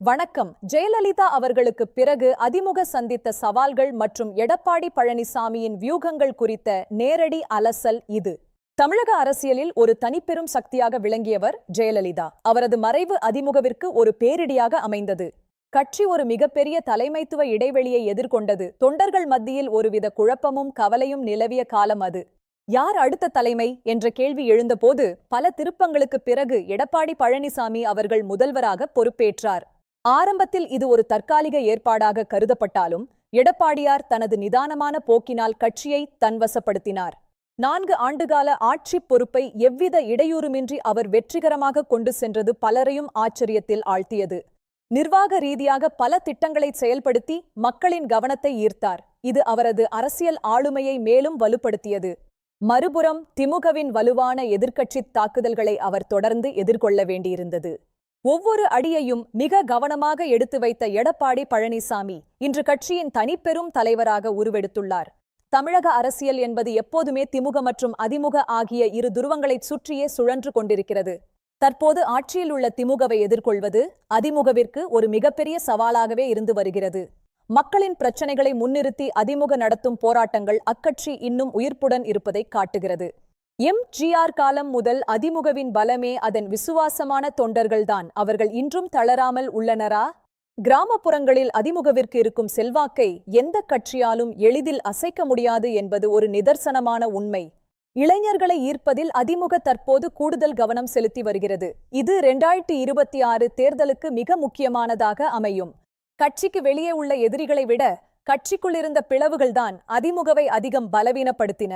வணக்கம். ஜெயலலிதா அவர்களுக்கு பிறகு அதிமுக சந்தித்த சவால்கள் மற்றும் எடப்பாடி பழனிசாமியின் வியூகங்கள் குறித்த நேரடி அலசல் இது. தமிழக அரசியலில் ஒரு தனிப்பெரும் சக்தியாக விளங்கியவர் ஜெயலலிதா. அவரது மறைவு அதிமுகவிற்கு ஒரு பேரிடியாக அமைந்தது. கட்சி ஒரு மிகப்பெரிய தலைமைத்துவ இடைவெளியை எதிர்கொண்டது. தொண்டர்கள் மத்தியில் ஒருவித குழப்பமும் கவலையும் நிலவிய காலம் அது. யார் அடுத்த தலைமை என்ற கேள்வி எழுந்தபோது பல திருப்பங்களுக்கு பிறகு எடப்பாடி பழனிசாமி அவர்கள் முதல்வராக பொறுப்பேற்றார். ஆரம்பத்தில் இது ஒரு தற்காலிக ஏற்பாடாக கருதப்பட்டாலும் எடப்பாடியார் தனது நிதானமான போக்கினால் கட்சியை தன்வசப்படுத்தினார். 4 ஆண்டுகால ஆட்சி பொறுப்பை எவ்வித இடையூறுமின்றி அவர் வெற்றிகரமாக கொண்டு சென்றது பலரையும் ஆச்சரியத்தில் ஆழ்த்தியது. நிர்வாக ரீதியாக பல திட்டங்களை செயல்படுத்தி மக்களின் கவனத்தை ஈர்த்தார். இது அவரது அரசியல் ஆளுமையை மேலும் வலுப்படுத்தியது. மறுபுறம் திமுகவின் வலுவான எதிர்க்கட்சித் தாக்குதல்களை அவர் தொடர்ந்து எதிர்கொள்ள வேண்டியிருந்தது. ஒவ்வொரு அடியையும் மிக கவனமாக எடுத்து வைத்த எடப்பாடி பழனிசாமி இன்று கட்சியின் தனிப்பெரும் தலைவராக உருவெடுத்துள்ளார். தமிழக அரசியல் என்பது எப்போதுமே திமுக மற்றும் அதிமுக ஆகிய இரு துருவங்களைச் சுற்றியே சுழன்று கொண்டிருக்கிறது. தற்போது ஆட்சியில் உள்ள திமுகவை எதிர்கொள்வது அதிமுகவிற்கு ஒரு மிகப்பெரிய சவாலாகவே இருந்து வருகிறது. மக்களின் பிரச்சனைகளை முன்னிறுத்தி அதிமுக நடத்தும் போராட்டங்கள் அக்கட்சி இன்னும் உயிர்ப்புடன் இருப்பதை காட்டுகிறது. எம்.ஜி.ஆர். காலம் முதல் அதிமுகவின் பலமே அதன் விசுவாசமான தொண்டர்கள்தான். அவர்கள் இன்றும் தளராமல் உள்ளனரா? கிராமப்புறங்களில் அதிமுகவிற்கு இருக்கும் செல்வாக்கை எந்த கட்சியாலும் எளிதில் அசைக்க முடியாது என்பது ஒரு நிதர்சனமான உண்மை. இளைஞர்களை ஈர்ப்பதில் அதிமுக தற்போது கூடுதல் கவனம் செலுத்தி வருகிறது. இது 2026 தேர்தலுக்கு மிக முக்கியமானதாக அமையும். கட்சிக்கு வெளியே உள்ள எதிரிகளை விட கட்சிக்குள் இருந்த பிளவுகள்தான் அதிமுகவை அதிகம் பலவீனப்படுத்தின.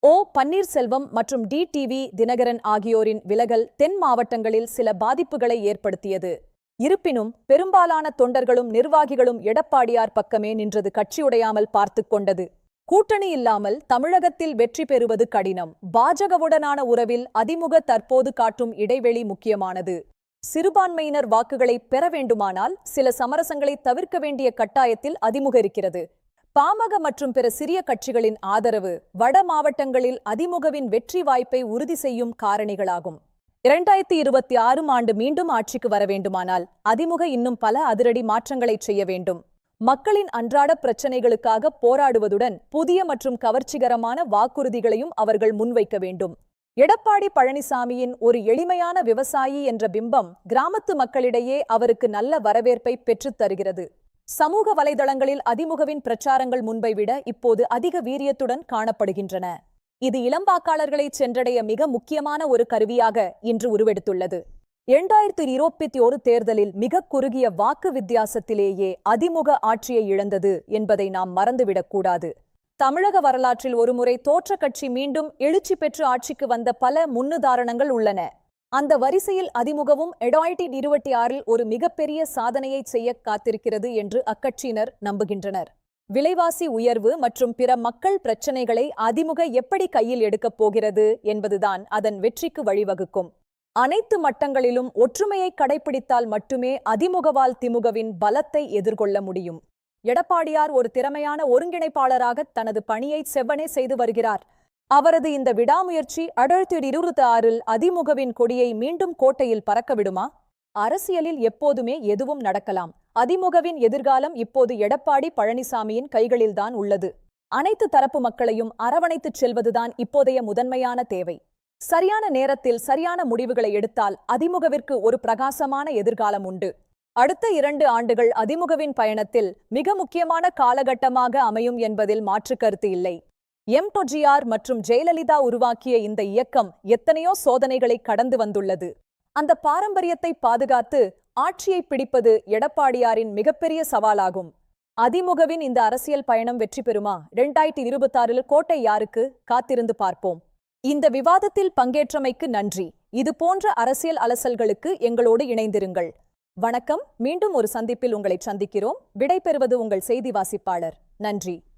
ஓ. பன்னீர்செல்வம் மற்றும் டி.வி. தினகரன் ஆகியோரின் விலகல் தென் மாவட்டங்களில் சில பாதிப்புகளை ஏற்படுத்தியது. இருப்பினும் பெரும்பாலான தொண்டர்களும் நிர்வாகிகளும் எடப்பாடியார் பக்கமே நின்றது கட்சி உடையாமல் பார்த்து கொண்டது. கூட்டணி இல்லாமல் தமிழகத்தில் வெற்றி பெறுவது கடினம். பாஜகவுடனான உறவில் அதிமுக தற்போது காட்டும் இடைவெளி முக்கியமானது. சிறுபான்மையினர் வாக்குகளை பெற வேண்டுமானால் சில சமரசங்களை தவிர்க்க வேண்டிய கட்டாயத்தில் அதிமுக இருக்கிறது. பாமக மற்றும் பிற சிறிய கட்சிகளின் ஆதரவு வட மாவட்டங்களில் அதிமுகவின் வெற்றி வாய்ப்பை உறுதி செய்யும் காரணிகளாகும். 2026 ஆண்டு மீண்டும் ஆட்சிக்கு வர வேண்டுமானால் அதிமுக இன்னும் பல அதிரடி மாற்றங்களை செய்ய வேண்டும். மக்களின் அன்றாட பிரச்சினைகளுக்காக போராடுவதுடன் புதிய மற்றும் கவர்ச்சிகரமான வாக்குறுதிகளையும் அவர்கள் முன்வைக்க வேண்டும். எடப்பாடி பழனிசாமியின் ஒரு எளிமையான விவசாயி என்ற பிம்பம் கிராமத்து மக்களிடையே அவருக்கு நல்ல வரவேற்பை பெற்றுத் தருகிறது. சமூக வலைதளங்களில் அதிமுகவின் பிரச்சாரங்கள் முன்பை விட இப்போது அதிக வீரியத்துடன் காணப்படுகின்றன. இது இளம்பாக்காளர்களை சென்றடைய மிக முக்கியமான ஒரு கருவியாக இன்று உருவெடுத்துள்ளது. 2021 தேர்தலில் மிக குறுகிய வாக்கு வித்தியாசத்திலேயே அதிமுக ஆட்சியை இழந்தது என்பதை நாம் மறந்துவிடக்கூடாது. தமிழக வரலாற்றில் ஒருமுறை தோற்ற கட்சி மீண்டும் எழுச்சி பெற்று ஆட்சிக்கு வந்த பல முன்னுதாரணங்கள் உள்ளன. அந்த வரிசையில் அதிமுகவும் 2026 ஒரு மிகப்பெரிய சாதனையை செய்ய காத்திருக்கிறது என்று அக்கட்சியினர் நம்புகின்றனர். விலைவாசி உயர்வு மற்றும் பிற மக்கள் பிரச்சினைகளை அதிமுக எப்படி கையில் எடுக்கப் போகிறது என்பதுதான் அதன் வெற்றிக்கு வழிவகுக்கும். அனைத்து மட்டங்களிலும் ஒற்றுமையை கடைபிடித்தால் மட்டுமே அதிமுகவால் திமுகவின் பலத்தை எதிர்கொள்ள முடியும். எடப்பாடியார் ஒரு திறமையான ஒருங்கிணைப்பாளராக தனது பணியை செவ்வனே செய்து வருகிறார். அவரது இந்த விடாமுயற்சி 2026 அதிமுகவின் கொடியை மீண்டும் கோட்டையில் பறக்கவிடுமா? அரசியலில் எப்போதுமே எதுவும் நடக்கலாம். அதிமுகவின் எதிர்காலம் இப்போது எடப்பாடி பழனிசாமியின் கைகளில்தான் உள்ளது. அனைத்து தரப்பு மக்களையும் அரவணைத்துச் செல்வதுதான் இப்போதைய முதன்மையான தேவை. சரியான நேரத்தில் சரியான முடிவுகளை எடுத்தால் அதிமுகவிற்கு ஒரு பிரகாசமான எதிர்காலம் உண்டு. அடுத்த 2 ஆண்டுகள் அதிமுகவின் பயணத்தில் மிக முக்கியமான காலகட்டமாக அமையும் என்பதில் மாற்று கருத்து இல்லை. எம்.ஜி.ஆர். மற்றும் ஜெயலலிதா உருவாக்கிய இந்த இயக்கம் எத்தனையோ சோதனைகளை கடந்து வந்துள்ளது. அந்த பாரம்பரியத்தை பாதுகாத்து ஆட்சியை பிடிப்பது எடப்பாடியாரின் மிகப்பெரிய சவாலாகும். அதிமுகவின் இந்த அரசியல் பயணம் வெற்றி பெறுமா? 2026 கோட்டை யாருக்கு? காத்திருந்து பார்ப்போம். இந்த விவாதத்தில் பங்கேற்றமைக்கு நன்றி. இது போன்ற அரசியல் அலசல்களுக்கு எங்களோடு இணைந்திருங்கள். வணக்கம். மீண்டும் ஒரு சந்திப்பில் உங்களை சந்திக்கிறோம். விடைபெறுவது உங்கள் செய்தி வாசிப்பாளர். நன்றி.